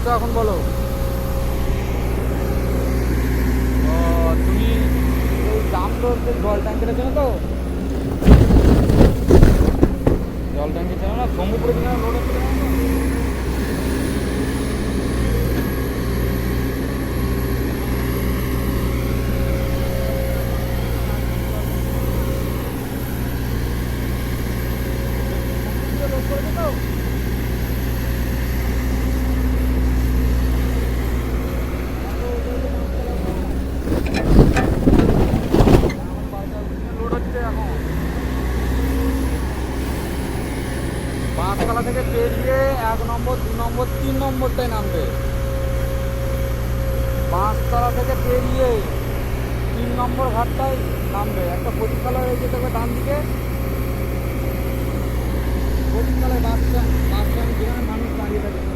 আছো এখন বলো? ও, তুমি ওই দামদর যে জল ট্যাঙ্কিটা চেনো তো? জল ট্যাঙ্কি চেনো না? শম্ভুপুরে যেখানে রোড হচ্ছে জানো তো? শম্ভুপুরে রোড করেছে তো? লোড হচ্ছে এখন বাঁশতলা থেকে পেরিয়ে 1 নম্বর 2 নম্বর 3 নম্বরটায় নামবে। বাঁশতলা থেকে পেরিয়ে 3 নম্বর ঘাটটায় নামবে। একটা প্রতীক্ষালয় হয়ে যেতে হবে ডান দিকে। প্রতীক্ষালয় বাস স্ট্যান্ড যেখানে মানুষ দাঁড়িয়ে থাকে।